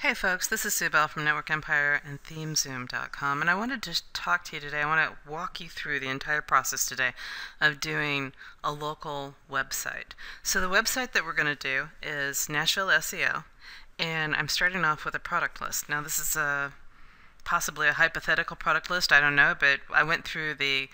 Hey folks, this is Sue Bell from Network Empire and ThemeZoom.com, and I wanted to talk to you today. I want to walk you through the entire process today of doing a local website. So the website that we're going to do is Nashville SEO, and I'm starting off with a product list. Now this is possibly a hypothetical product list, I don't know, but I went through the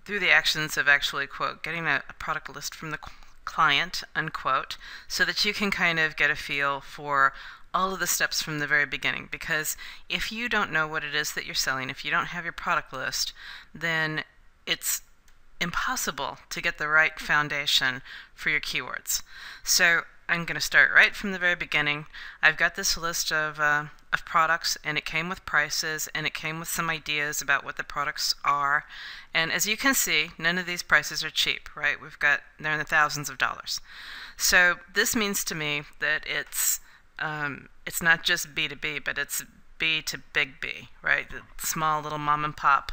actions of actually, quote, getting a product list from the client, unquote, so that you can kind of get a feel for all of the steps from the very beginning. Because if you don't know what it is that you're selling, if you don't have your product list, then it's impossible to get the right foundation for your keywords. So I'm going to start right from the very beginning. I've got this list of products, and it came with prices, and it came with some ideas about what the products are. And as you can see, none of these prices are cheap, right? They're in the thousands of dollars. So this means to me that it's not just B2B, but it's B to big B, right? The small little mom and pop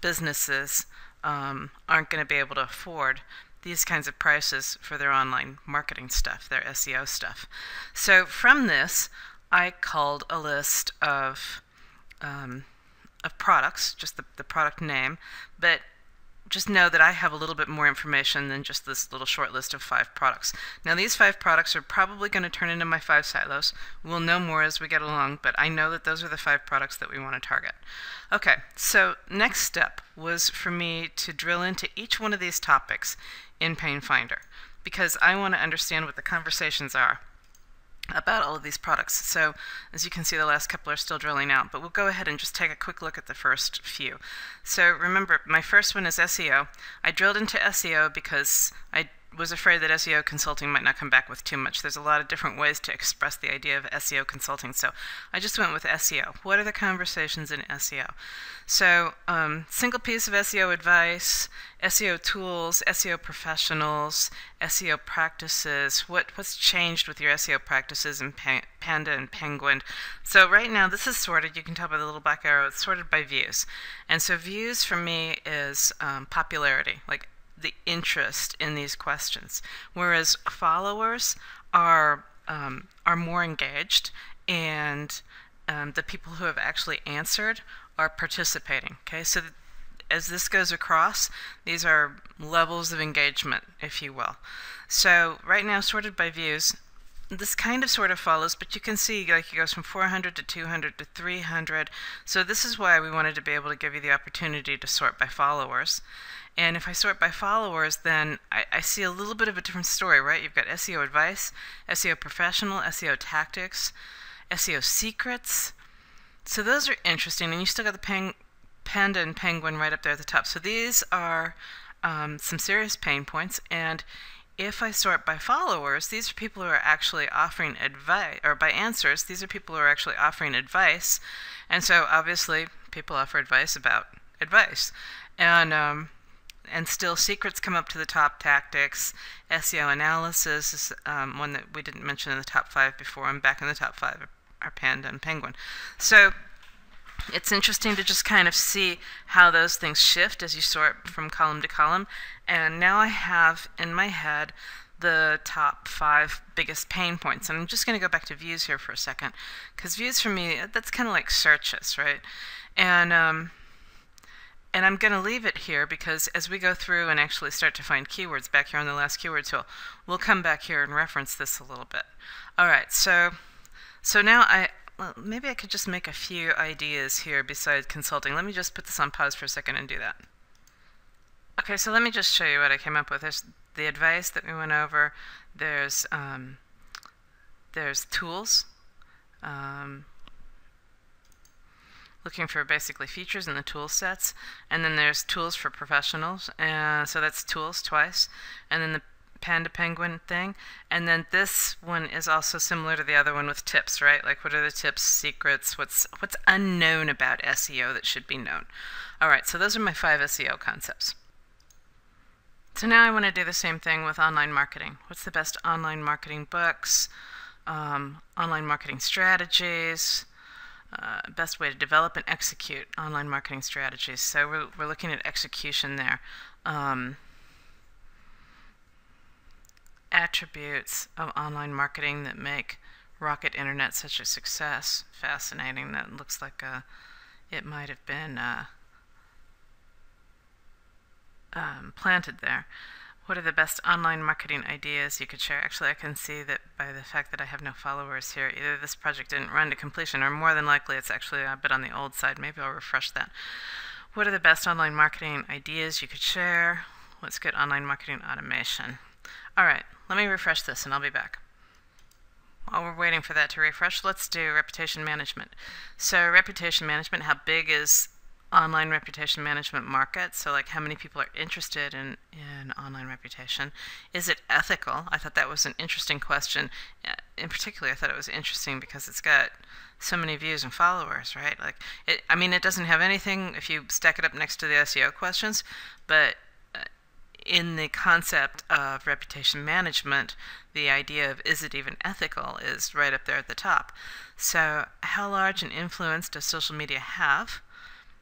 businesses aren't going to be able to afford these kinds of prices for their online marketing stuff, their SEO stuff. So from this, I culled a list of products, just the product name, but just know that I have a little bit more information than just this little short list of 5 products. Now these 5 products are probably going to turn into my 5 silos. We'll know more as we get along, but I know that those are the 5 products that we want to target. Okay, so next step was for me to drill into each one of these topics in Painfinder, because I want to understand what the conversations are about all of these products. So as you can see, the last couple are still drilling out, but we'll go ahead and just take a quick look at the first few. So remember, my first one is SEO. I drilled into SEO because I was afraid that SEO consulting might not come back with too much. There's a lot of different ways to express the idea of SEO consulting, so I just went with SEO. What are the conversations in SEO? So single piece of SEO advice, SEO tools, SEO professionals, SEO practices, what's changed with your SEO practices in Panda and Penguin. So right now this is sorted, you can tell by the little black arrow, it's sorted by views. And so views for me is popularity, like the interest in these questions, whereas followers are more engaged, and the people who have actually answered are participating. Okay, so as this goes across, these are levels of engagement, if you will. So right now, sorted by views, this kind of sort of follows, but you can see like it goes from 400 to 200 to 300. So this is why we wanted to be able to give you the opportunity to sort by followers. And if I sort by followers, then I see a little bit of a different story, right? You've got SEO advice, SEO professional, SEO tactics, SEO secrets. So those are interesting, and you still got the Panda and Penguin right up there at the top. So these are some serious pain points, and if I sort by followers, these are people who are actually offering advice, or by answers, these are people who are actually offering advice. And so obviously people offer advice about advice. And still secrets come up to the top. Tactics, SEO analysis is one that we didn't mention in the top 5 before. I'm back in the top 5 are Panda and Penguin. So it's interesting to just kind of see how those things shift as you sort from column to column. And now I have in my head the top 5 biggest pain points. And I'm just going to go back to views here for a second, because views for me, that's kind of like searches, right? And I'm going to leave it here because as we go through and actually start to find keywords back here on the last keyword tool, we'll come back here and reference this a little bit. All right, so now maybe I could just make a few ideas here besides consulting. Let me just put this on pause for a second and do that. Okay, so let me just show you what I came up with. There's the advice that we went over. There's tools. Looking for basically features in the tool sets, and then there's tools for professionals, so that's tools twice, and then the Panda Penguin thing, and then this one is also similar to the other one with tips, right? Like what are the tips, secrets, what's unknown about SEO that should be known. Alright, so those are my 5 SEO concepts. So now I want to do the same thing with online marketing. What's the best online marketing books, online marketing strategies, best way to develop and execute online marketing strategies. So we're looking at execution there. Attributes of online marketing that make rocket internet such a success? Fascinating. That looks like it might have been planted there. What are the best online marketing ideas you could share? Actually, I can see that by the fact that I have no followers here, either this project didn't run to completion, or more than likely it's actually a bit on the old side. Maybe I'll refresh that. What are the best online marketing ideas you could share? What's good online marketing automation? All right, let me refresh this and I'll be back. While we're waiting for that to refresh, let's do reputation management. So reputation management, how big is online reputation management market? So like how many people are interested in online reputation? Is it ethical? I thought that was an interesting question. In particular, I thought it was interesting because it's got so many views and followers, right? Like I mean, it doesn't have anything if you stack it up next to the SEO questions, but in the concept of reputation management, the idea of is it even ethical is right up there at the top. So how large an influence does social media have?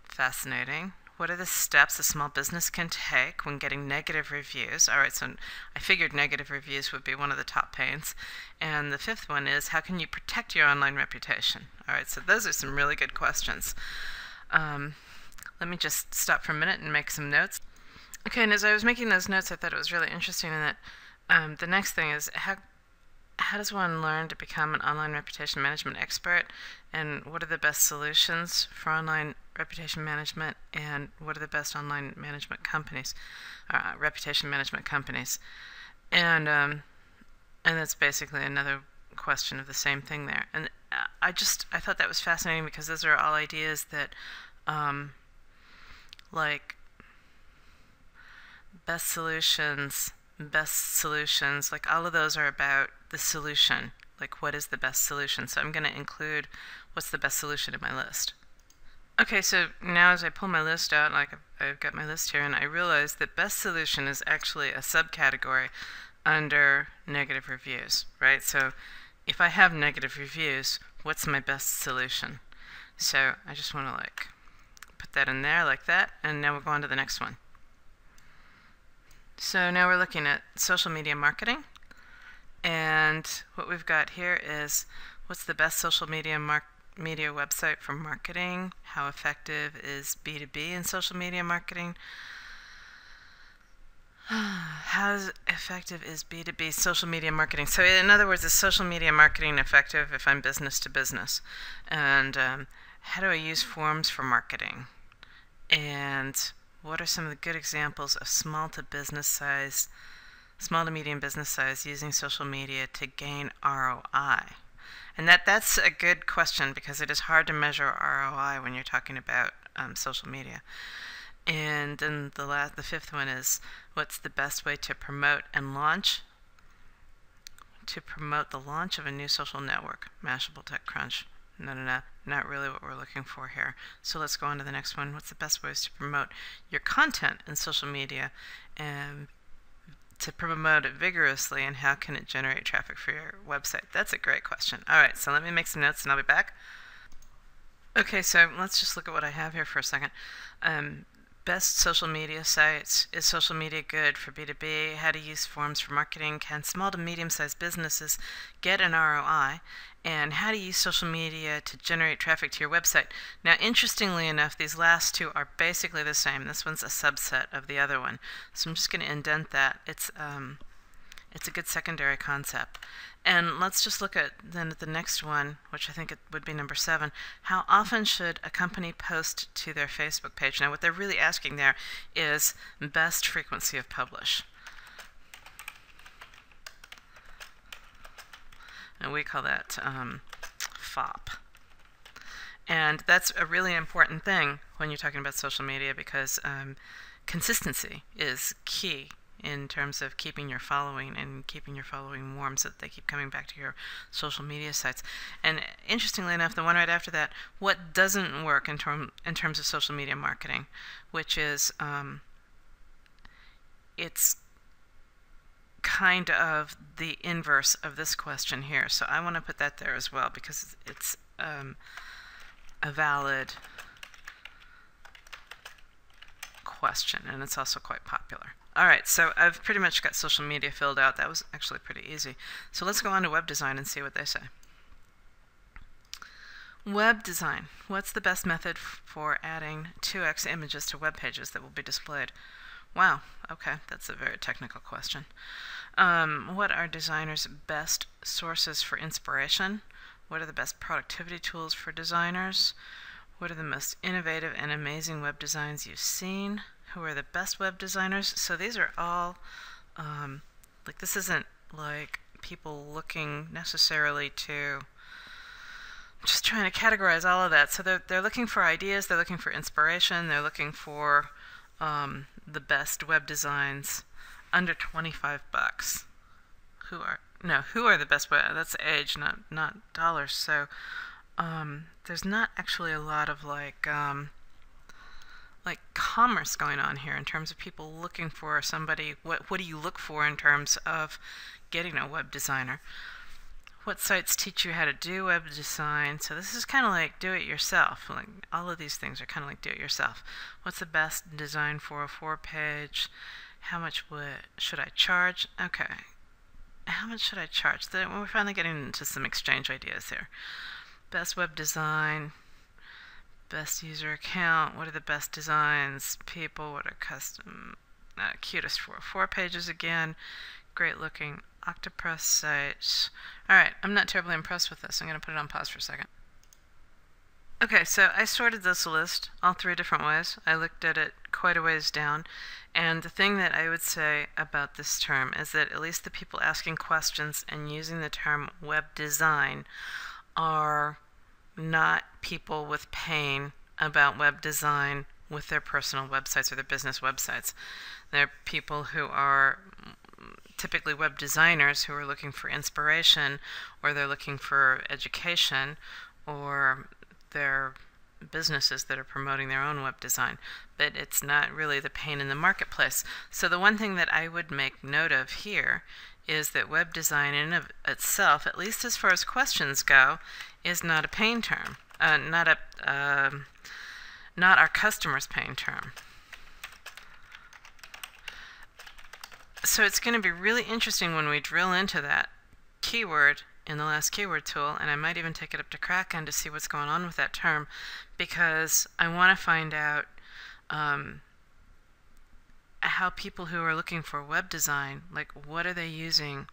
Fascinating. What are the steps a small business can take when getting negative reviews? All right, so I figured negative reviews would be one of the top pains. And the fifth one is, how can you protect your online reputation? All right, so those are some really good questions. Let me just stop for a minute and make some notes. Okay, and as I was making those notes, I thought it was really interesting in that the next thing is, how does one learn to become an online reputation management expert, and what are the best solutions for online reputation management, and what are the best online management companies, reputation management companies, and that's basically another question of the same thing there. And I thought that was fascinating because those are all ideas that like best solutions, like all of those are about the solution, like what is the best solution. So I'm going to include what's the best solution in my list. Okay, so now as I pull my list out, like I've got my list here, and I realize that best solution is actually a subcategory under negative reviews, right? So if I have negative reviews, what's my best solution? So I just want to like put that in there like that, and now we'll go on to the next one. So now we're looking at social media marketing, and what we've got here is what's the best social media website for marketing? How effective is B2B in social media marketing? How effective is B2B social media marketing? So in other words, is social media marketing effective if I'm business to business? And how do I use forms for marketing? And what are some of the good examples of small to medium business size using social media to gain ROI? And that's a good question because it is hard to measure ROI when you're talking about social media. And then the fifth one is, what's the best way to promote and launch? To promote the launch of a new social network. Mashable, TechCrunch. No, not really what we're looking for here. So let's go on to the next one. What's the best ways to promote your content in social media and to promote it vigorously, and how can it generate traffic for your website? That's a great question. All right, so let me make some notes and I'll be back. Okay, so let's just look at what I have here for a second. Best social media sites. Is social media good for B2B? How to use forms for marketing? Can small to medium-sized businesses get an ROI? And how to use social media to generate traffic to your website. Now, interestingly enough, these last two are basically the same. This one's a subset of the other one. So I'm just going to indent that. It's a good secondary concept. And let's just look at the next one, which I think it would be number 7. How often should a company post to their Facebook page? Now, what they're really asking there is best frequency of publish. And we call that FOP. And that's a really important thing when you're talking about social media because consistency is key in terms of keeping your following and keeping your following warm so that they keep coming back to your social media sites. And interestingly enough, the one right after that, what doesn't work in terms of social media marketing, which is it's kind of the inverse of this question here. So I want to put that there as well because it's a valid question and it's also quite popular. All right, so I've pretty much got social media filled out. That was actually pretty easy. So let's go on to web design and see what they say. Web design. What's the best method for adding 2x images to web pages that will be displayed? Wow, okay, that's a very technical question. What are designers' best sources for inspiration? What are the best productivity tools for designers? What are the most innovative and amazing web designs you've seen? Who are the best web designers? So these are all, like, this isn't like people looking necessarily to, just trying to categorize all of that. So they're looking for ideas, they're looking for inspiration, they're looking for the best web designs under 25 bucks. Who are the best web? That's age, not dollars. So there's not actually a lot of like commerce going on here in terms of people looking for somebody. What do you look for in terms of getting a web designer? What sites teach you how to do web design? So this is kind of like do-it-yourself. Like all of these things are kind of like do-it-yourself. What's the best design for a 4-page? How much should I charge? Okay. How much should I charge? We're finally getting into some exchange ideas here. Best web design, best user account. What are the best designs? People. What are custom? Cutest for 4 pages again. Great looking octopus sites. Alright, I'm not terribly impressed with this. I'm going to put it on pause for a second. Okay, so I sorted this list all 3 different ways. I looked at it quite a ways down, and the thing that I would say about this term is that at least the people asking questions and using the term web design are not people with pain about web design with their personal websites or their business websites. They're people who are typically web designers who are looking for inspiration, or they're looking for education, or they're businesses that are promoting their own web design. But it's not really the pain in the marketplace. So the one thing that I would make note of here is that web design in of itself, at least as far as questions go, is not a pain term. Not our customer's pain term. So it's going to be really interesting when we drill into that keyword in the last keyword tool, and I might even take it up to Kraken to see what's going on with that term, because I want to find out how people who are looking for web design, like what are they using?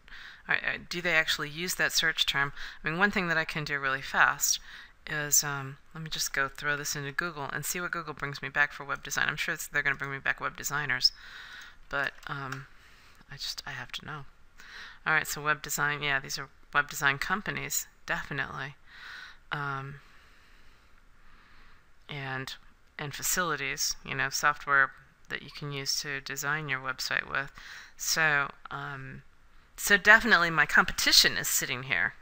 Do they actually use that search term? I mean, one thing that I can do really fast is, let me just go throw this into Google and see what Google brings me back for web design. I'm sure they're going to bring me back web designers, but I have to know. Alright, so web design, yeah, these are web design companies, definitely. And facilities, you know, software that you can use to design your website with. So, so definitely my competition is sitting here.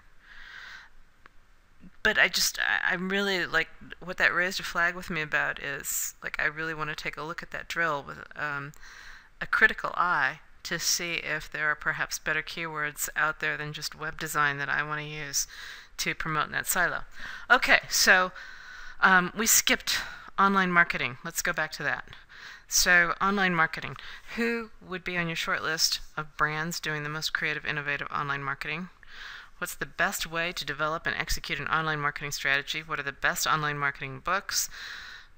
But I'm really, like, what that raised a flag with me about is, like, I really want to take a look at that drill with a critical eye to see if there are perhaps better keywords out there than just web design that I want to use to promote in that silo. Okay, so we skipped online marketing. Let's go back to that. So online marketing. Who would be on your short list of brands doing the most creative, innovative online marketing? What's the best way to develop and execute an online marketing strategy? What are the best online marketing books?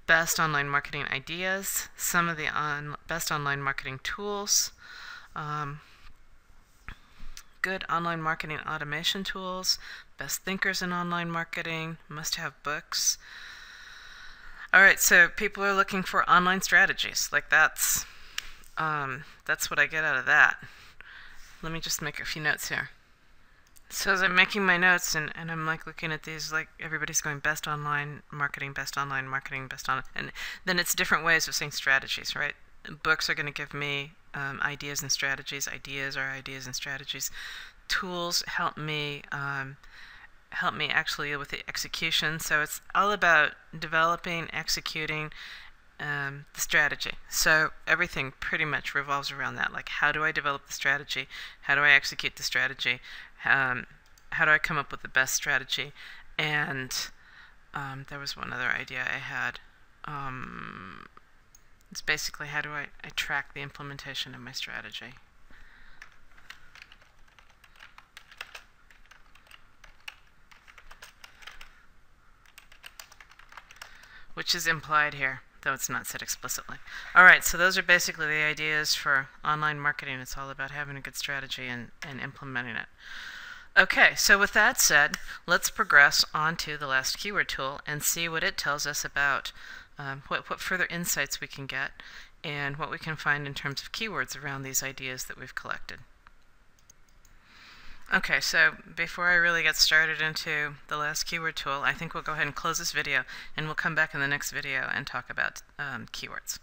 Best online marketing ideas? Some of the best online marketing tools? Good online marketing automation tools, best thinkers in online marketing, must-have books. Alright, so people are looking for online strategies. Like that's what I get out of that. Let me just make a few notes here. So as I'm making my notes and I'm like looking at these, like everybody's going best online marketing, best online marketing, best on, and then it's different ways of saying strategies, right? Books are going to give me ideas and strategies. Ideas are ideas and strategies. Tools help me actually with the execution. So it's all about developing, executing the strategy. So everything pretty much revolves around that. Like, how do I develop the strategy? How do I execute the strategy? How do I come up with the best strategy? And there was one other idea I had. It's basically how do I track the implementation of my strategy. which is implied here, though it's not said explicitly. All right, so those are basically the ideas for online marketing. It's all about having a good strategy and implementing it. Okay, so with that said, let's progress on to the last keyword tool and see what it tells us about what further insights we can get and what we can find in terms of keywords around these ideas that we've collected. Okay, so before I really get started into the last keyword tool, I think we'll go ahead and close this video, and we'll come back in the next video and talk about keywords.